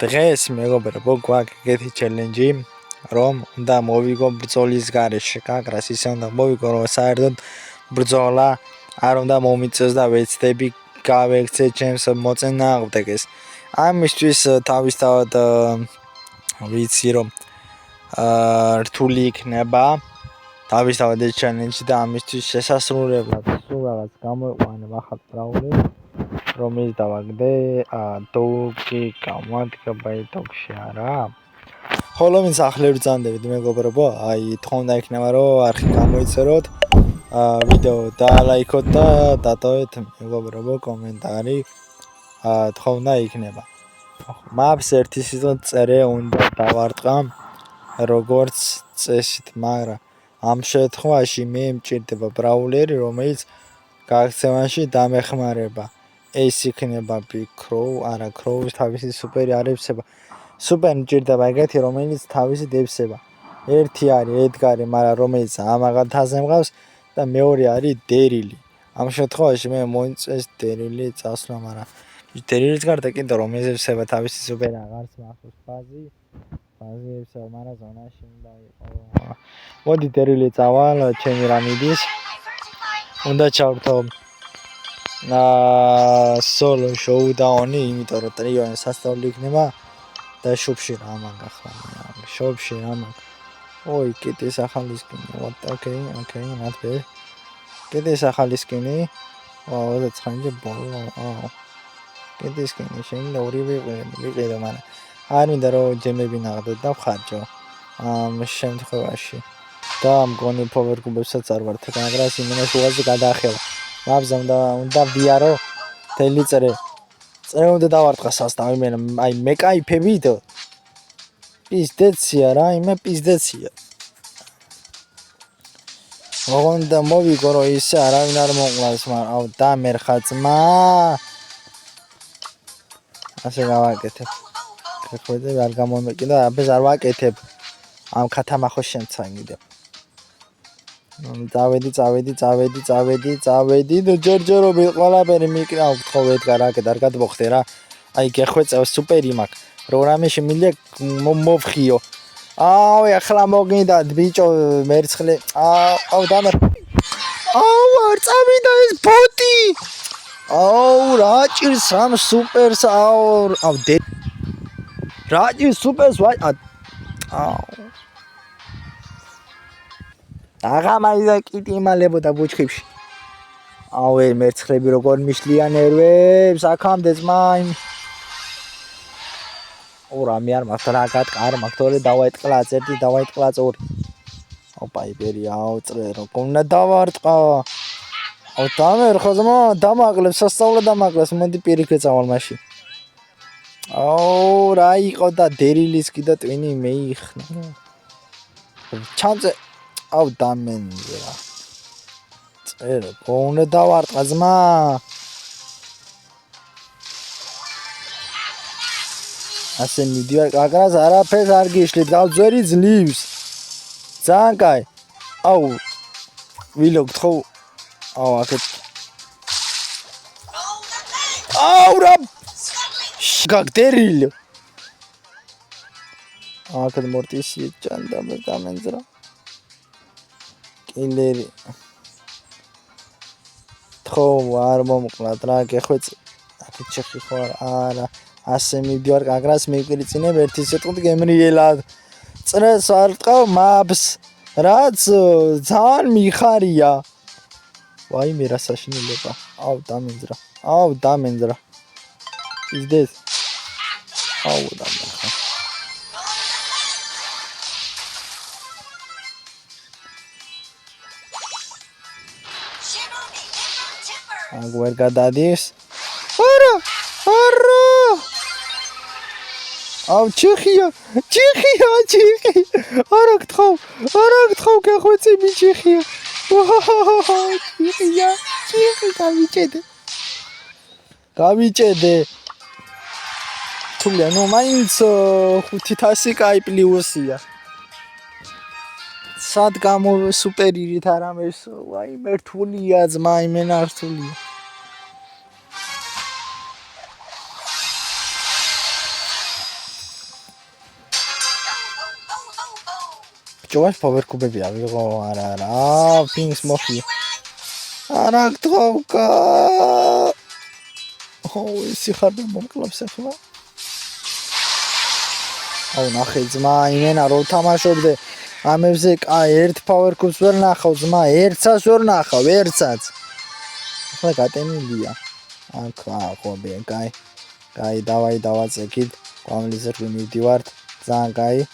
დღეს მეგობრებო გვაქვს ეგეთი ჩელენჯი რომ უნდა მოვიგო ბრძოლის გარეშე გაგრას ისე უნდა მოვიგო რომ საერთოდ ბრძოლა არ უნდა მომიწევს და ვეცდები გავექცე ჩემს მოწინააღმდეგეს ამისთვის თავისთავად ვიცი რომ რთული იქნება თავისთავად ეს ჩელენჯი და ამისთვის შესასრულებლად სულ რაღაც გამოიყვანებ ახალ ბრაული რომელიც დავაგდე დოგი გამადგება იტოქში არა ხოლო ვინც ახლა ბრძანდებით მეგობრებო აი თქონდა იქნება რომ არხი გამოიწეროთ ვიდეო დალაიქოთ და დატოვეთ მეგობრებო კომენტარი თქონდა იქნება მაქვს ერთი სიტყვით წერე უნდა დავარტყა როგორც წესით მაგრამ ამ შემთხვევაში მე მჭირდება ბრაულერი რომელიც გაქცევაში დამეხმარება ეს იქნება ბიკროუ არა კროუს თავისი სუპერი არებსება სუპერ მჭირდება ეგეთი რომელიც თავისი დებსება ერთი არის ედგარი მაგრამ რომელიც ამაღათაზე მყავს და მეორე არის დერილი ამ შემთხვევაში მე მოიწეს დერილი წასვლა მაგრამ დერილის გარდა კიდე რომ ეზევსება თავისი სუპერი აღარც მახსოვს ბაზი ებსება მაგრამ ზონაში უნდა იყო მოდი დერილი წავალ ჩემი რამიდის უნდა ჩავრთო სოლო შოუდაუნი იმიტომ რომ ტრიო სასწაული იქნება და შუბში რა მაგა ხარ შუბში რა მაგ ოი კიდეს ახალი სკინი what okay not bad კიდეს ახალი სკინი 29-ზე ბოლო კიდეს სკინი შეიძლება ორივე ვიყიდო მაგრამ არ მინდა რომ ჯემები ნაღდო და ვხარჯო ამ შემთხვევაში და მგონი ფოვერკუბებსაც არ ვარ თეგრას იმენას უაზე გადაახელა მაბზამ და უნდა ვიარო თელი წერე უნდა დავარტყა სასტავი მე აი მე кайფებით პიზდეცია რა იმე პიზდეცია მოგონდა მოვიგო რომ ისე არავინ არ მოყლას მაგრამ აუ დამერხა ძმა ასე გავაკეთებ ხოდი არ გამომეკიდა აბეს არ ვაკეთებ ამ ქათამახო შემცანგიდე წავედი და ჯერჯერობი ყველაფერი მიკრავ გთხოვეთ გარაკე არ გადმოხდე რა აი გეხვეწევ სუპერი მაქვს რო რამეში მილია მოვხიო აუ ახლა მოგინდა ბიჭო მერცხლე აუ დამერ აუ არ წავიდა ეს ბოტი აუ რა ჭირს ამ სუპერს აუ რა ჭირს სუპერს ვაი აუ აღამაიდა კიდე იმალებოდა ბუჩქებში აუ მერცხლები როგორ მიშლიან ერვებს აქამდე ძმაინ ორა მე არ მაქვს რა გატყარ მაგთორე დავაიტყლაც ერთი დავაიტყლაც ორი აუ პაიპერი აუ წრე რო კონდა დავარტყა აუ დამერხა ძმა დამაკლებს სასწაულად დამაკლებს მოდი პირიქე წავალ მაშინ აუ რა იყო და დერილის კიდე ტვინი მეიხნა ჩანზე აუ დამენზრა წერო კონდა დავარტყა ძმა ასე მიდიარ გაგრას არაფერს არ გიშლით გავძვერი ძლივს ძალიან კაი აუ ვილო გთხოვ აუ აქეთ აუ რა გაგდერილ აქეთ მორტისი ჩანდა დამენზრა კილერი თქო არ მომკლად რა გეხვეწ აქეთ ჩეხი ხარ არა ასე მიდიარ გაგრას მეკრიცინებ ერთი სიტყვით გემრიელად წრეს არ ტყავ მაბს რაც ძალიან მიხარია ვაი მე რა საშინელება აუ დამენძრა ისდეს აუ დამენძრა აგვერ გადადის არა აუ ჩეხია არა გთხოვ გეხვეწი მი ჩეხია გავიჭედე თულია ნუ მაინც 500 კაი პლუსია სად გამო სუპერირით არამეს ვაი მე რთულია ძმა იმენა რთულია ჯოვას პოვერკუბები ავიღო არა ფინგს მოხი არა გთხოვკა ისი ხარდა მომკლავს ახლა აუ ნახე ძმა იმენა რო თამაშობდე ამებზე კაი ერთ პოვერკუბს ვერ ნახავ ძმა ერთსაც ვერ ნახავ ერთსაც ახლა გატენილია აკა ხობე კაი დავაწეკით კვამლიზერ მივდივართ ძალიან კაი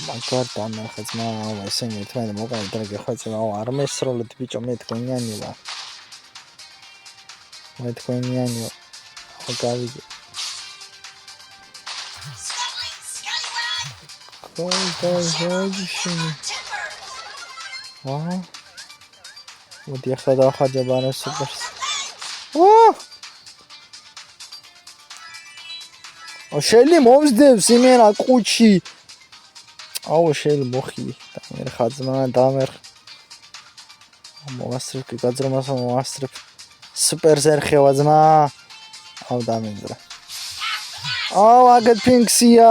მაგარ დამახე ძმა ესე მეთმე მოკალე და გეხვეწე არ მესროლეთ ბიჭო მე თქვენიანი ვარ გავიგე მოდი ახლა დავხარჯებ არა სუპერს შელი მომსდევს იმენა კუჩი აუ შელი მოხი დამერხა ძმა მოვასწრებ გაძრომას მოვასწრებ სუპერ ზერხევა ძმა აუ დამეძრა აუ აგეთ პინქსია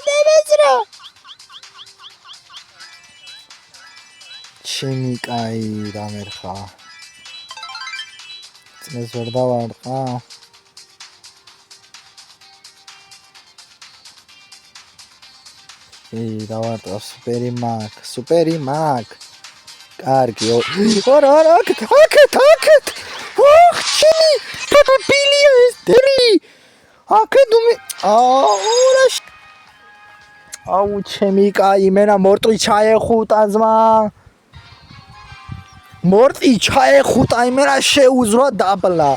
დამეძრა ჩემი კაი დამერხა ძმეს ვერ დავარყა დავარტყა სუპერი მაგ კარგი არა აქეთ ოხ ჩემი პაპილია ეს დერი აქეთ აუ ჩემი კაი მენა მორტი ჩაეხუტა ძმა მორტი ჩაეხუტა იმენა შეუზრა დაბლა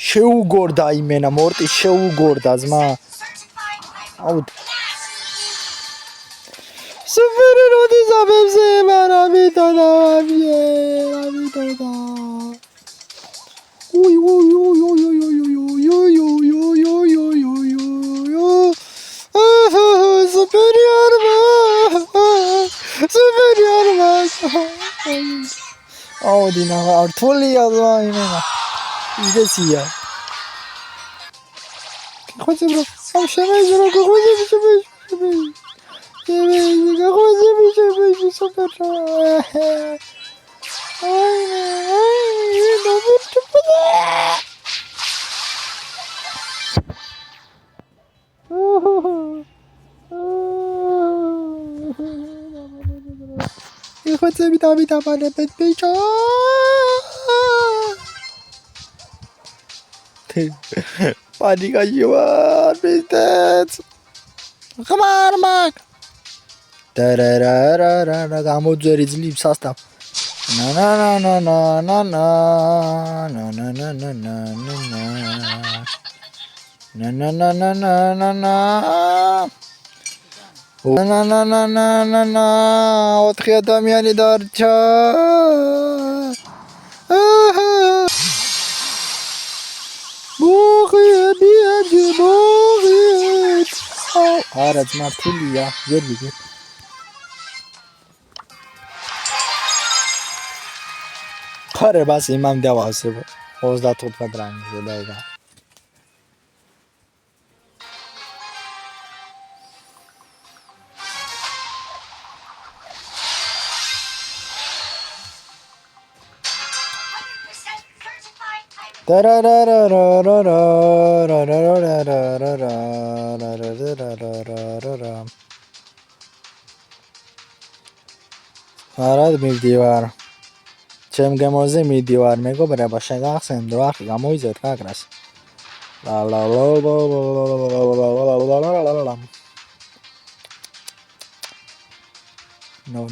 შეუგორდა იმენა მორტი შეუგორდა ძმა აუ Super rodi zabemse maravitoda Uy superior Oh dina artuli azayna İdesiya Khoze bro şemez bro khoze super Хоть витамина пане петпича. Паника юар пиздец. Хамар мак. Тарарарара გამოძვერი ძლივ სასტავ. ოთხი ადამიანი დარჩა. არა ძმა რთულია, ვერ ვიგებ. ხარებას იმამდე ავასებ 35 რანგზე დაიგა. არა მივდივარ ჩემ გემოზე მიდივარ მეგობრებო შენ გახსენდ რა ხი გამოიძეთ კაკრას ლა ლა ლა no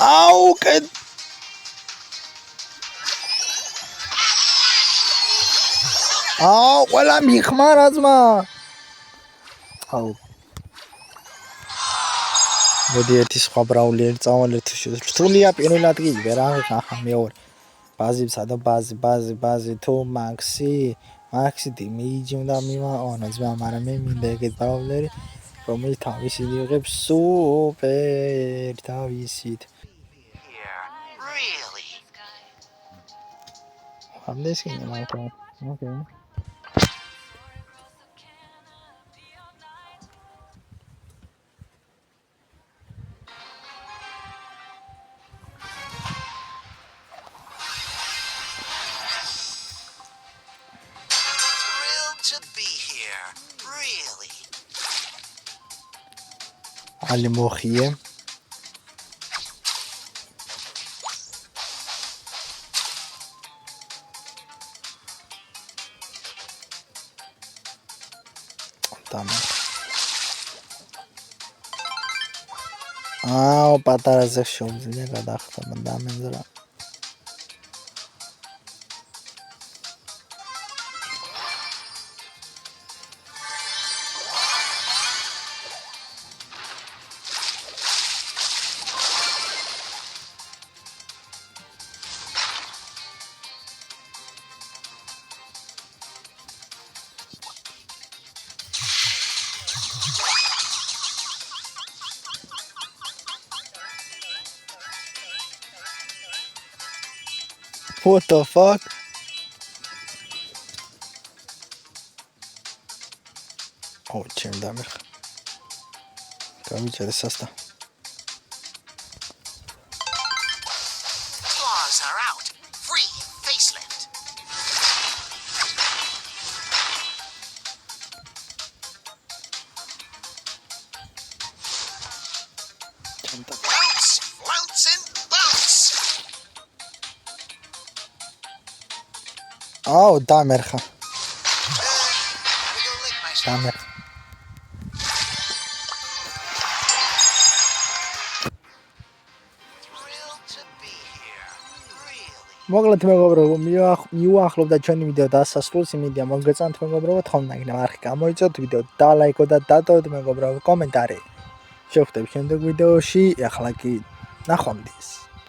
Au que Au, ყველა მიხმარა ძმა. აუ. მოდი ერთი სხვა ბრაული ერთ წავალეთ რთულია პირველ ადგილი ვერ აღახა მეორე. ბაზიბსა და ბაზი თუ მაქსი მიიჯიმდა მიმაონა ძმა მაგრამ მე მინდა ეგეთ ბრაულერი რომელიც თავისი იღებს სუპერ თავისით. Really? ამდენს კიდე მაგრამ. ოკეი. Ali moxie. პატარაზე შეუძლია გადახტომა დამენძრა. What the fuck? Oh, чем дамер. Камича ресаста. Claws are out. Free facelift. Bounce, flounce, and bounce. Oh, დამერხა. Gotta go lick myself. დამერ. Thrilled to be here. Really. მოგლეთ მეგობრებო, მიუახლოვდა ჩვენი ვიდეო დასასრულს, იმედია მოგეწონთ მეგობრებო, თხოვნდა იქნება არხი გამოიწოთ ვიდეო, დალაიქოთ და დატოვოთ მეგობრებო კომენტარი. შევხვდებით შემდეგ ვიდეოში, ახლა კი ნახვამდის.